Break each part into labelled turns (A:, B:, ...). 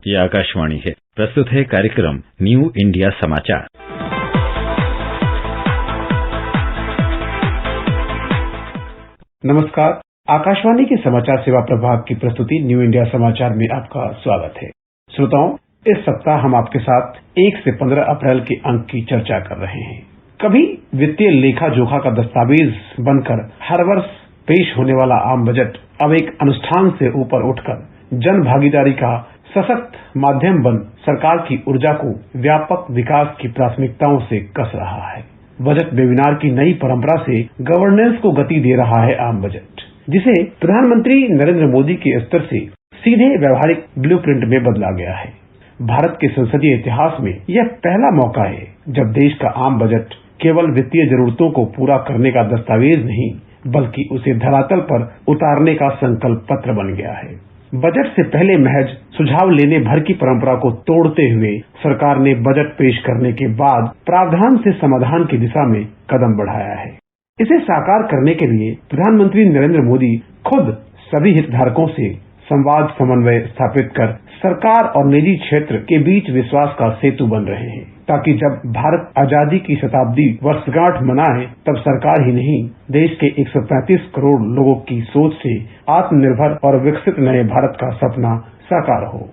A: ये आकाशवाणी है। प्रस्तुत है कार्यक्रम न्यू इंडिया समाचार।
B: नमस्कार, आकाशवाणी के समाचार सेवा प्रभाग की प्रस्तुति न्यू इंडिया समाचार में आपका स्वागत है। श्रोताओं, इस सप्ताह हम आपके साथ 1 से 15 अप्रैल के अंक की चर्चा कर रहे हैं। कभी वित्तीय लेखा जोखा का दस्तावेज बनकर हर वर्ष पेश होने वाला आम बजट अब एक अनुष्ठान से ऊपर उठकर जन भागीदारी का सशक्त माध्यम बन सरकार की ऊर्जा को व्यापक विकास की प्राथमिकताओं से कस रहा है। बजट वेबिनार की नई परंपरा से गवर्नेंस को गति दे रहा है आम बजट, जिसे प्रधानमंत्री नरेंद्र मोदी के स्तर से सीधे व्यवहारिक ब्लूप्रिंट में बदला गया है। भारत के संसदीय इतिहास में यह पहला मौका है जब देश का आम बजट केवल वित्तीय जरूरतों को पूरा करने का दस्तावेज नहीं, बल्कि उसे धरातल पर उतारने का संकल्प पत्र बन गया है। बजट से पहले महज सुझाव लेने भर की परंपरा को तोड़ते हुए सरकार ने बजट पेश करने के बाद प्रावधान से समाधान की दिशा में कदम बढ़ाया है। इसे साकार करने के लिए प्रधानमंत्री नरेंद्र मोदी खुद सभी हितधारकों से संवाद समन्वय स्थापित कर सरकार और निजी क्षेत्र के बीच विश्वास का सेतु बन रहे हैं, ताकि जब भारत आजादी की शताब्दी वर्षगांठ मनाए तब सरकार ही नहीं, देश के 135 करोड़ लोगों की सोच से आत्मनिर्भर और विकसित नए भारत का सपना साकार हो।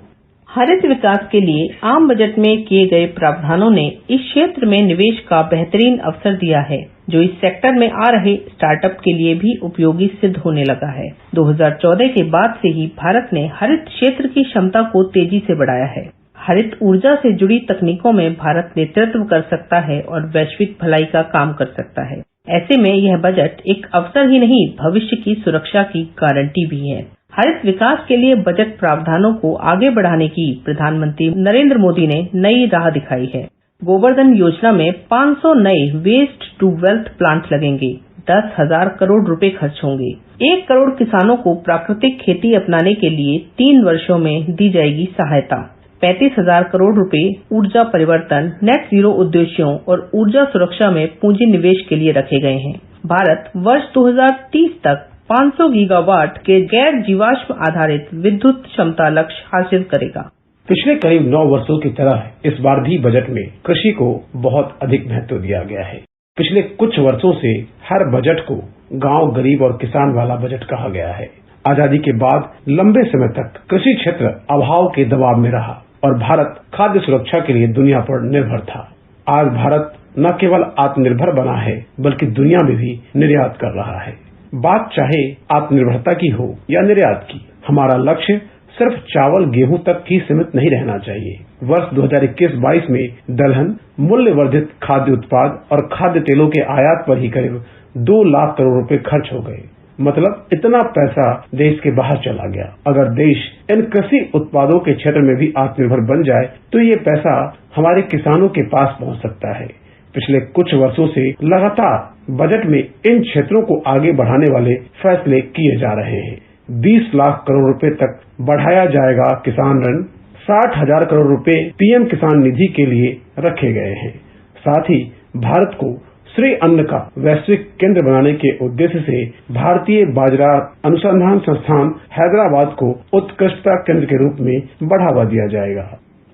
C: हरित विकास के लिए आम बजट में किए गए प्रावधानों ने इस क्षेत्र में निवेश का बेहतरीन अवसर दिया है, जो इस सेक्टर में आ रहे स्टार्टअप के लिए भी उपयोगी सिद्ध होने लगा है। 2014 के बाद से ही भारत ने हरित क्षेत्र की क्षमता को तेजी से बढ़ाया है। हरित ऊर्जा से जुड़ी तकनीकों में भारत नेतृत्व कर सकता है और वैश्विक भलाई का काम कर सकता है। ऐसे में यह बजट एक अवसर ही नहीं, भविष्य की सुरक्षा की गारंटी भी है। हरित विकास के लिए बजट प्रावधानों को आगे बढ़ाने की प्रधानमंत्री नरेंद्र मोदी ने नई राह दिखाई है। गोवर्धन योजना में 500 नए वेस्ट टू वेल्थ प्लांट लगेंगे, 10,000 करोड़ रुपए खर्च होंगे। 1 करोड़ किसानों को प्राकृतिक खेती अपनाने के लिए 3 वर्षों में दी जाएगी सहायता। 35,000 करोड़ रुपए ऊर्जा परिवर्तन, नेट जीरो उद्देश्यों और ऊर्जा सुरक्षा में पूंजी निवेश के लिए रखे गए हैं। भारत वर्ष 2030 तक 500 गीगावाट के गैर जीवाश्म आधारित विद्युत क्षमता लक्ष्य हासिल करेगा।
B: पिछले करीब 9 वर्षों की तरह इस बार भी बजट में कृषि को बहुत अधिक महत्व दिया गया है। पिछले कुछ वर्षों से हर बजट को गांव, गरीब और किसान वाला बजट कहा गया है। आजादी के बाद लंबे समय तक कृषि क्षेत्र अभाव के दबाव में रहा और भारत खाद्य सुरक्षा के लिए दुनिया पर निर्भर था। आज भारत न केवल आत्मनिर्भर बना है, बल्कि दुनिया में भी निर्यात कर रहा है। बात चाहे आत्मनिर्भरता की हो या निर्यात की, हमारा लक्ष्य सिर्फ चावल गेहूं तक ही सीमित नहीं रहना चाहिए। वर्ष 2021-22 में दलहन, मूल्य वर्धित खाद्य उत्पाद और खाद्य तेलों के आयात पर ही करीब 2 लाख करोड़ रुपए खर्च हो गए। मतलब इतना पैसा देश के बाहर चला गया। अगर देश इन कृषि उत्पादों के क्षेत्र में भी आत्मनिर्भर बन जाए तो ये पैसा हमारे किसानों के पास पहुंच सकता है। पिछले कुछ वर्षों से लगातार बजट में इन क्षेत्रों को आगे बढ़ाने वाले फैसले किए जा रहे हैं। 20 लाख करोड़ रुपए तक बढ़ाया जाएगा किसान ऋण, 60,000 करोड़ रुपए पीएम किसान निधि के लिए रखे गए हैं। साथ ही भारत को श्री अन्न का वैश्विक केंद्र बनाने के उद्देश्य से भारतीय बाजरा अनुसंधान संस्थान हैदराबाद को उत्कृष्टता केंद्र के रूप में बढ़ावा दिया जाएगा।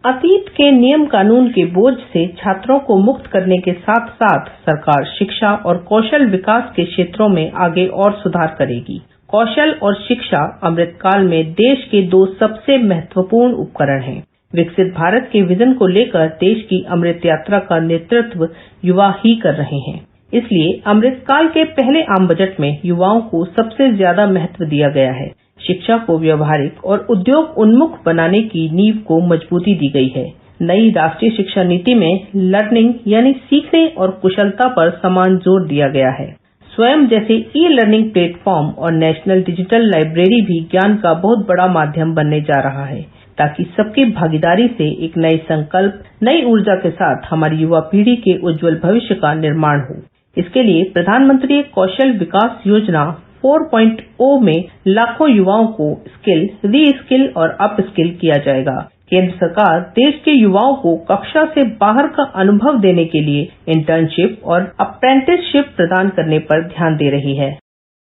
C: अतीत के नियम कानून के बोझ से छात्रों को मुक्त करने के साथ साथ सरकार शिक्षा और कौशल विकास के क्षेत्रों में आगे और सुधार करेगी। कौशल और शिक्षा अमृतकाल में देश के 2 सबसे महत्वपूर्ण उपकरण हैं। विकसित भारत के विजन को लेकर देश की अमृत यात्रा का नेतृत्व युवा ही कर रहे हैं। इसलिए अमृतकाल के पहले आम बजट में युवाओं को सबसे ज्यादा महत्व दिया गया है। शिक्षा को व्यवहारिक और उद्योग उन्मुख बनाने की नींव को मजबूती दी गई है। नई राष्ट्रीय शिक्षा नीति में लर्निंग यानी सीखने और कुशलता पर समान जोर दिया गया है। स्वयं जैसे ई लर्निंग प्लेटफॉर्म और नेशनल डिजिटल लाइब्रेरी भी ज्ञान का बहुत बड़ा माध्यम बनने जा रहा है, ताकि सबकी भागीदारी से एक नए संकल्प, नई ऊर्जा के साथ हमारी युवा पीढ़ी के उज्जवल भविष्य का निर्माण हो। इसके लिए प्रधानमंत्री कौशल विकास योजना 4.0 में लाखों युवाओं को स्किल, री स्किल और अप स्किल किया जाएगा। केंद्र सरकार देश के युवाओं को कक्षा से बाहर का अनुभव देने के लिए इंटर्नशिप और अप्रेंटिसशिप प्रदान करने पर ध्यान दे रही है।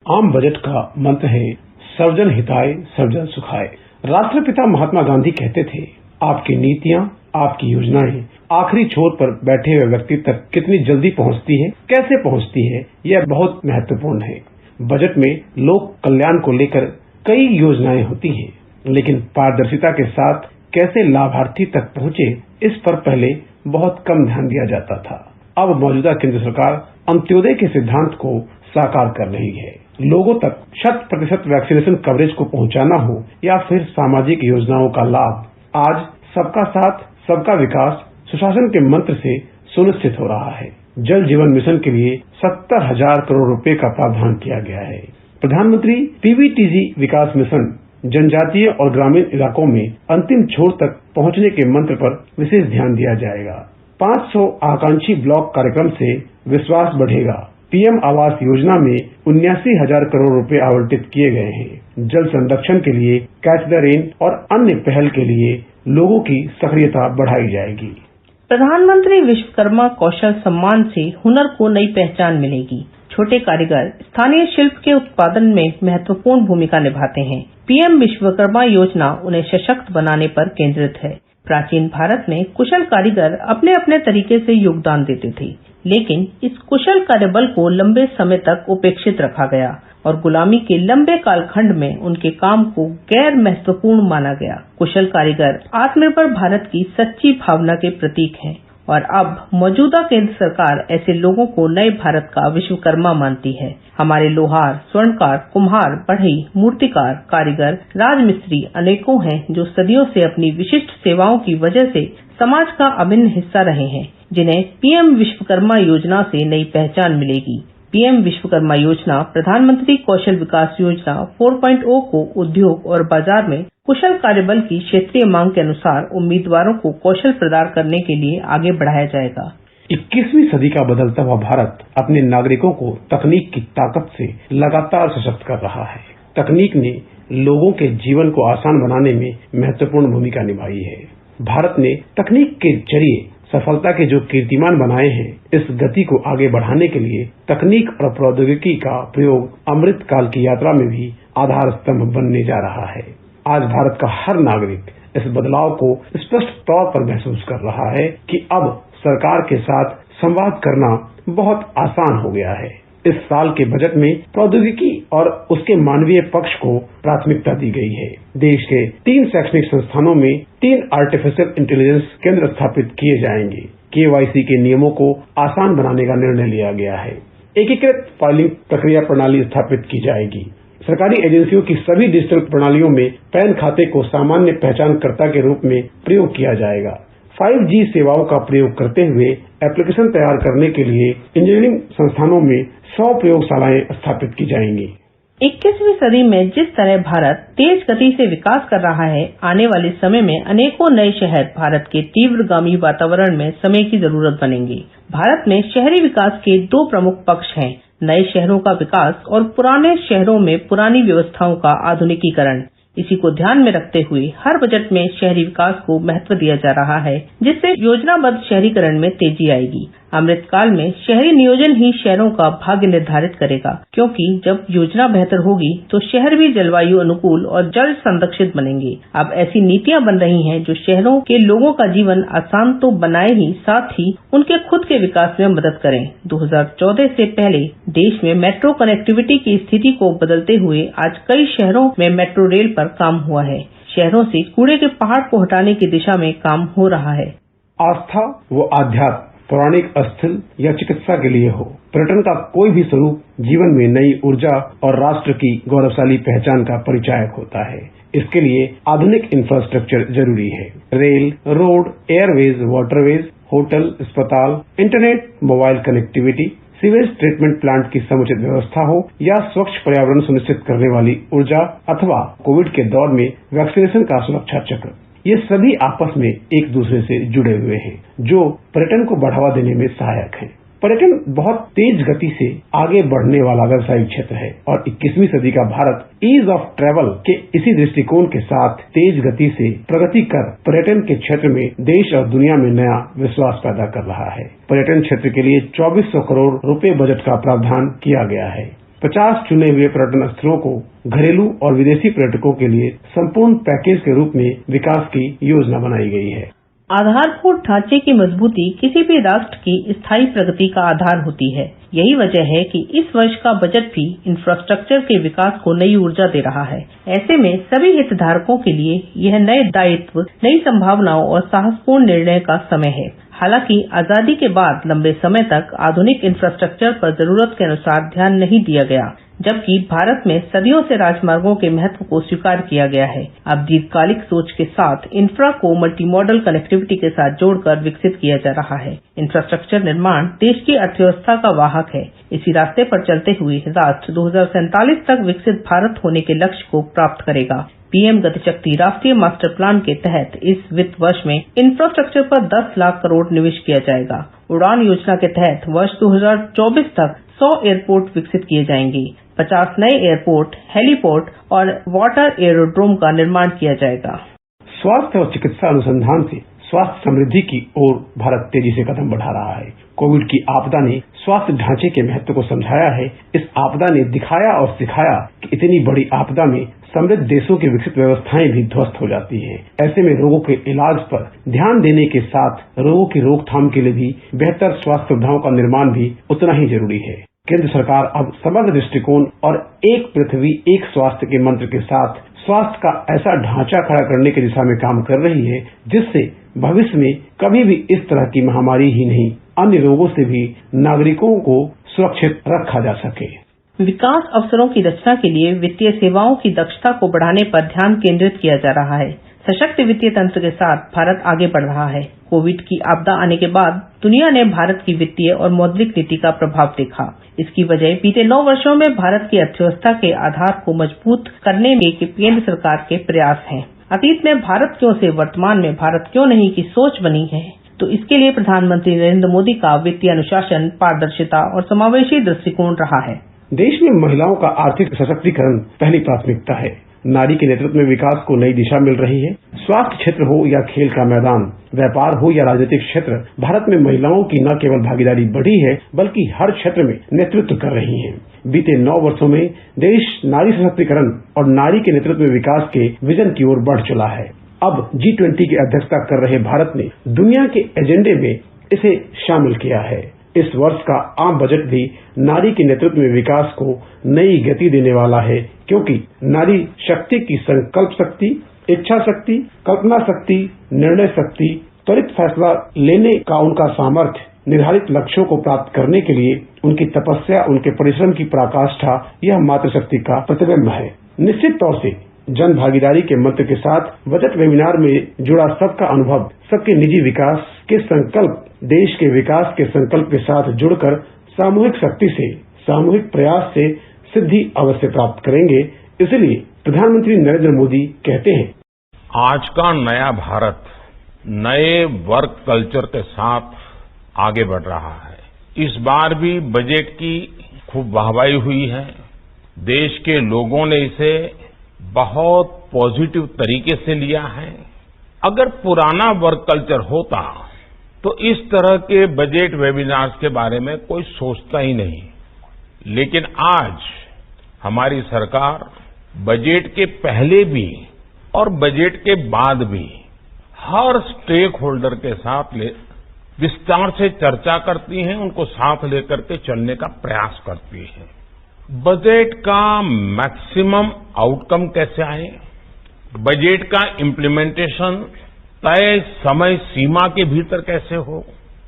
B: आम बजट का मंत्र है सर्वजन हिताय सर्वजन सुखाय। राष्ट्रपिता महात्मा गांधी कहते थे, आपकी नीतियाँ, आपकी योजनाएं आखिरी छोर पर बैठे हुए व्यक्ति तक कितनी जल्दी पहुँचती है, कैसे पहुँचती है, यह बहुत महत्वपूर्ण है। बजट में लोक कल्याण को लेकर कई योजनाएं होती हैं, लेकिन पारदर्शिता के साथ कैसे लाभार्थी तक पहुँचे, इस पर पहले बहुत कम ध्यान दिया जाता था। अब मौजूदा केंद्र सरकार अंत्योदय के सिद्धांत को साकार कर रही है। लोगों तक 100% वैक्सीनेशन कवरेज को पहुंचाना हो या फिर सामाजिक योजनाओं का लाभ, आज सबका साथ सबका विकास सुशासन के मंत्र से सुनिश्चित हो रहा है। जल जीवन मिशन के लिए 70,000 करोड़ रुपए का प्रावधान किया गया है। प्रधानमंत्री पीबीटीजी विकास मिशन जनजातीय और ग्रामीण इलाकों में अंतिम छोर तक पहुंचने के मंत्र पर विशेष ध्यान दिया जाएगा। 500 आकांक्षी ब्लॉक कार्यक्रम से विश्वास बढ़ेगा। पीएम आवास योजना में 79,000 करोड़ रुपए आवंटित किए गए हैं। जल संरक्षण के लिए कैच द रेन और अन्य पहल के लिए लोगों की सक्रियता बढ़ाई जाएगी।
C: प्रधानमंत्री विश्वकर्मा कौशल सम्मान से हुनर को नई पहचान मिलेगी। छोटे कारीगर स्थानीय शिल्प के उत्पादन में महत्वपूर्ण भूमिका निभाते हैं। पीएम विश्वकर्मा योजना उन्हें सशक्त बनाने पर केंद्रित है। प्राचीन भारत में कुशल कारीगर अपने अपने तरीके से योगदान देते थे, लेकिन इस कुशल कार्यबल को लंबे समय तक उपेक्षित रखा गया और गुलामी के लंबे कालखंड में उनके काम को गैर महत्वपूर्ण माना गया। कुशल कारीगर आत्मनिर्भर भारत की सच्ची भावना के प्रतीक हैं और अब मौजूदा केंद्र सरकार ऐसे लोगों को नए भारत का विश्वकर्मा मानती है। हमारे लोहार, स्वर्णकार, कुम्हार, बढ़ई, मूर्तिकार, कारीगर, राजमिस्त्री अनेकों हैं जो सदियों से अपनी विशिष्ट सेवाओं की वजह से समाज का अभिन्न हिस्सा रहे हैं, जिन्हें पीएम विश्वकर्मा योजना से नई पहचान मिलेगी। पीएम विश्वकर्मा योजना प्रधानमंत्री कौशल विकास योजना 4.0 को उद्योग और बाजार में कुशल कार्यबल की क्षेत्रीय मांग के अनुसार उम्मीदवारों को कौशल प्रदान करने के लिए आगे बढ़ाया जाएगा।
B: 21वीं सदी का बदलता हुआ भारत अपने नागरिकों को तकनीक की ताकत से लगातार सशक्त कर रहा है। तकनीक ने लोगों के जीवन को आसान बनाने में महत्वपूर्ण भूमिका निभाई है। भारत ने तकनीक के जरिए सफलता के जो कीर्तिमान बनाए हैं, इस गति को आगे बढ़ाने के लिए तकनीक और प्रौद्योगिकी का प्रयोग अमृत काल की यात्रा में भी आधार स्तंभ बनने जा रहा है। आज भारत का हर नागरिक इस बदलाव को स्पष्ट तौर पर महसूस कर रहा है कि अब सरकार के साथ संवाद करना बहुत आसान हो गया है। इस साल के बजट में प्रौद्योगिकी और उसके मानवीय पक्ष को प्राथमिकता दी गई है। देश के 3 शैक्षणिक संस्थानों में 3 आर्टिफिशियल इंटेलिजेंस केंद्र स्थापित किए जाएंगे। केवाईसी के नियमों को आसान बनाने का निर्णय लिया गया है। एकीकृत फाइलिंग प्रक्रिया प्रणाली स्थापित की जाएगी। सरकारी एजेंसियों की सभी डिजिटल प्रणालियों में पैन खाते को सामान्य पहचानकर्ता के रूप में प्रयोग किया जाएगा। 5G सेवाओं का प्रयोग करते हुए एप्लीकेशन तैयार करने के लिए इंजीनियरिंग संस्थानों में 100 प्रयोगशालाएं स्थापित की जाएंगी।
C: 21वीं सदी में जिस तरह भारत तेज गति से विकास कर रहा है, आने वाले समय में अनेकों नए शहर भारत के तीव्रगामी वातावरण में समय की जरूरत बनेंगे। भारत में शहरी विकास के 2 प्रमुख पक्ष हैं, नए शहरों का विकास और पुराने शहरों में पुरानी व्यवस्थाओं का आधुनिकीकरण। इसी को ध्यान में रखते हुए हर बजट में शहरी विकास को महत्व दिया जा रहा है, जिससे योजनाबद्ध शहरीकरण में तेजी आएगी। अमृतकाल में शहरी नियोजन ही शहरों का भाग्य निर्धारित करेगा, क्योंकि जब योजना बेहतर होगी तो शहर भी जलवायु अनुकूल और जल संरक्षित बनेंगे। अब ऐसी नीतियां बन रही हैं जो शहरों के लोगों का जीवन आसान तो बनाए ही, साथ ही उनके खुद के विकास में मदद करें। 2014 से पहले देश में मेट्रो कनेक्टिविटी की स्थिति को बदलते हुए आज कई शहरों में मेट्रो रेल पर काम हुआ है। शहरों से कूड़े के पहाड़ को हटाने की दिशा में काम हो रहा है।
B: आस्था व आध्यात्म, पौराणिक स्थल या चिकित्सा के लिए हो, पर्यटन का कोई भी स्वरूप जीवन में नई ऊर्जा और राष्ट्र की गौरवशाली पहचान का परिचायक होता है। इसके लिए आधुनिक इंफ्रास्ट्रक्चर जरूरी है। Rail, road, airways, waterways, hotel, अस्पताल, internet, mobile connectivity, sewage treatment plant की समुचित व्यवस्था हो या स्वच्छ पर्यावरण सुनिश्चित करने वाली ऊर्जा अथवा कोविड के दौर में वैक्सीनेशन का सुरक्षा चक्र, ये सभी आपस में एक दूसरे से जुड़े हुए हैं, जो पर्यटन को बढ़ावा देने में सहायक हैं। पर्यटन बहुत तेज गति से आगे बढ़ने वाला व्यवसायिक क्षेत्र है और 21वीं सदी का भारत ईज ऑफ ट्रैवल के इसी दृष्टिकोण के साथ तेज गति से प्रगति कर पर्यटन के क्षेत्र में देश और दुनिया में नया विश्वास पैदा कर रहा है। पर्यटन क्षेत्र के लिए 2400 करोड़ रुपए बजट का प्रावधान किया गया है। 50 चुने हुए पर्यटन स्थलों को घरेलू और विदेशी पर्यटकों के लिए संपूर्ण पैकेज के रूप में विकास की योजना बनाई गई है।
C: आधारभूत ढांचे की मजबूती किसी भी राष्ट्र की स्थायी प्रगति का आधार होती है। यही वजह है कि इस वर्ष का बजट भी इंफ्रास्ट्रक्चर के विकास को नई ऊर्जा दे रहा है। ऐसे में सभी हितधारकों के लिए यह नए दायित्व, नई संभावनाओं और साहसपूर्ण निर्णय का समय है। हालांकि आजादी के बाद लंबे समय तक आधुनिक इंफ्रास्ट्रक्चर पर जरूरत के अनुसार ध्यान नहीं दिया गया, जबकि भारत में सदियों से राजमार्गों के महत्व को स्वीकार किया गया है। अब दीर्घकालिक सोच के साथ इंफ्रा को मल्टी मॉडल कनेक्टिविटी के साथ जोड़कर विकसित किया जा रहा है। इंफ्रास्ट्रक्चर निर्माण देश की अर्थव्यवस्था का वाहक है। इसी रास्ते पर चलते हुए राष्ट्र 2047 तक विकसित भारत होने के लक्ष्य को प्राप्त करेगा। पीएम गतिशक्ति राष्ट्रीय मास्टर प्लान के तहत इस वित्त वर्ष में इंफ्रास्ट्रक्चर पर 10 लाख करोड़ निवेश किया जाएगा। उड़ान योजना के तहत वर्ष 2024 तक 100 एयरपोर्ट विकसित किए जाएंगे। 50 नए एयरपोर्ट, हेलीपोर्ट और वाटर एयरोड्रोम का निर्माण किया जाएगा।
B: स्वास्थ्य और चिकित्सा अनुसंधान से स्वास्थ्य समृद्धि की ओर भारत तेजी से कदम बढ़ा रहा है। कोविड की आपदा ने स्वास्थ्य ढांचे के महत्व को समझाया है। इस आपदा ने दिखाया और सिखाया कि इतनी बड़ी आपदा में समृद्ध देशों की विकसित व्यवस्थाएं भी ध्वस्त हो जाती हैं। ऐसे में रोगों के इलाज पर ध्यान देने के साथ रोगों की रोकथाम के लिए भी बेहतर स्वास्थ्य सुविधाओं का निर्माण भी उतना ही जरूरी है। केंद्र सरकार अब समग्र दृष्टिकोण और एक पृथ्वी एक स्वास्थ्य के मंत्र के साथ स्वास्थ्य का ऐसा ढांचा खड़ा करने की दिशा में काम कर रही है, जिससे भविष्य में कभी भी इस तरह की महामारी ही नहीं, अन्य रोगों से भी नागरिकों को सुरक्षित रखा जा सके।
C: विकास अवसरों की रचना के लिए वित्तीय सेवाओं की दक्षता को बढ़ाने पर ध्यान केंद्रित किया जा रहा है। सशक्त वित्तीय तंत्र के साथ भारत आगे बढ़ रहा है। कोविड की आपदा आने के बाद दुनिया ने भारत की वित्तीय और मौद्रिक नीति का प्रभाव देखा। इसकी वजह बीते 9 वर्षों में भारत की अर्थव्यवस्था के आधार को मजबूत करने में केंद्र सरकार के प्रयास हैं। अतीत में भारत क्यों से वर्तमान में भारत क्यों नहीं की सोच बनी है, तो इसके लिए प्रधानमंत्री नरेंद्र मोदी का वित्तीय अनुशासन, पारदर्शिता और समावेशी दृष्टिकोण रहा है।
B: देश में महिलाओं का आर्थिक सशक्तिकरण पहली प्राथमिकता है। नारी के नेतृत्व में विकास को नई दिशा मिल रही है। स्वास्थ्य क्षेत्र हो या खेल का मैदान, व्यापार हो या राजनीतिक क्षेत्र, भारत में महिलाओं की न केवल भागीदारी बढ़ी है बल्कि हर क्षेत्र में नेतृत्व कर रही हैं। बीते 9 वर्षों में देश नारी सशक्तिकरण और नारी के नेतृत्व में विकास के विजन की ओर बढ़ चला है। अब G20 की अध्यक्षता कर रहे भारत ने दुनिया के एजेंडे में इसे शामिल किया है। इस वर्ष का आम बजट भी नारी के नेतृत्व में विकास को नई गति देने वाला है, क्योंकि नारी शक्ति की संकल्प शक्ति, इच्छा शक्ति, कल्पना शक्ति, निर्णय शक्ति, त्वरित फैसला लेने का उनका सामर्थ्य, निर्धारित लक्ष्यों को प्राप्त करने के लिए उनकी तपस्या, उनके परिश्रम की पराकाष्ठा, यह मातृशक्ति का प्रतिबिंब है। निश्चित तौर से जन भागीदारी के मंत्र के साथ बजट वेबिनार में जुड़ा सबका अनुभव, सबके निजी विकास के संकल्प, देश के विकास के संकल्प के साथ जुड़कर सामूहिक शक्ति से, सामूहिक प्रयास से सिद्धि अवश्य प्राप्त करेंगे। इसलिए प्रधानमंत्री नरेंद्र मोदी कहते हैं,
D: आज का नया भारत नए वर्क कल्चर के साथ आगे बढ़ रहा है। इस बार भी बजट की खूब वाहवाही हुई है। देश के लोगों ने इसे बहुत पॉजिटिव तरीके से लिया है। अगर पुराना वर्क कल्चर होता तो इस तरह के बजट वेबिनार्स के बारे में कोई सोचता ही नहीं। लेकिन आज हमारी सरकार बजट के पहले भी और बजट के बाद भी हर स्टेक होल्डर के साथ विस्तार से चर्चा करती है, उनको साथ लेकर के चलने का प्रयास करती है। बजट का मैक्सिमम आउटकम कैसे आए, बजट का इम्प्लीमेंटेशन तय समय सीमा के भीतर कैसे हो,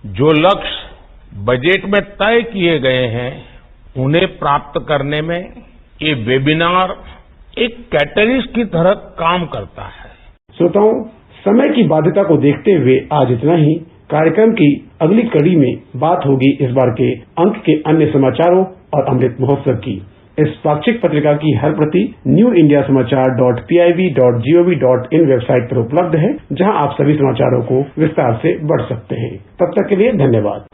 D: जो लक्ष्य बजट में तय किए गए हैं उन्हें प्राप्त करने में ये वेबिनार एक कैटलिस्ट की तरह काम करता है।
B: श्रोताओं, समय की बाध्यता को देखते हुए आज इतना ही। कार्यक्रम की अगली कड़ी में बात होगी इस बार के अंक के अन्य समाचारों और अमृत महोत्सव की। इस पाक्षिक पत्रिका की हर प्रति newindiasamaachar.pib.gov.in वेबसाइट पर उपलब्ध है, जहां आप सभी समाचारों को विस्तार से पढ़ सकते हैं। तब तक के लिए धन्यवाद।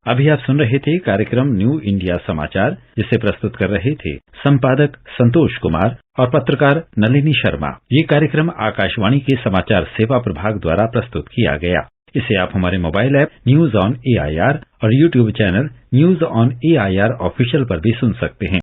A: अभी आप सुन रहे थे कार्यक्रम न्यू इंडिया समाचार, जिसे प्रस्तुत कर रहे थे संपादक संतोष कुमार और पत्रकार नलिनी शर्मा। ये कार्यक्रम आकाशवाणी के समाचार सेवा प्रभाग द्वारा प्रस्तुत किया गया। इसे आप हमारे mobile app news on AIR और YouTube channel news on AIR official पर भी सुन सकते हैं।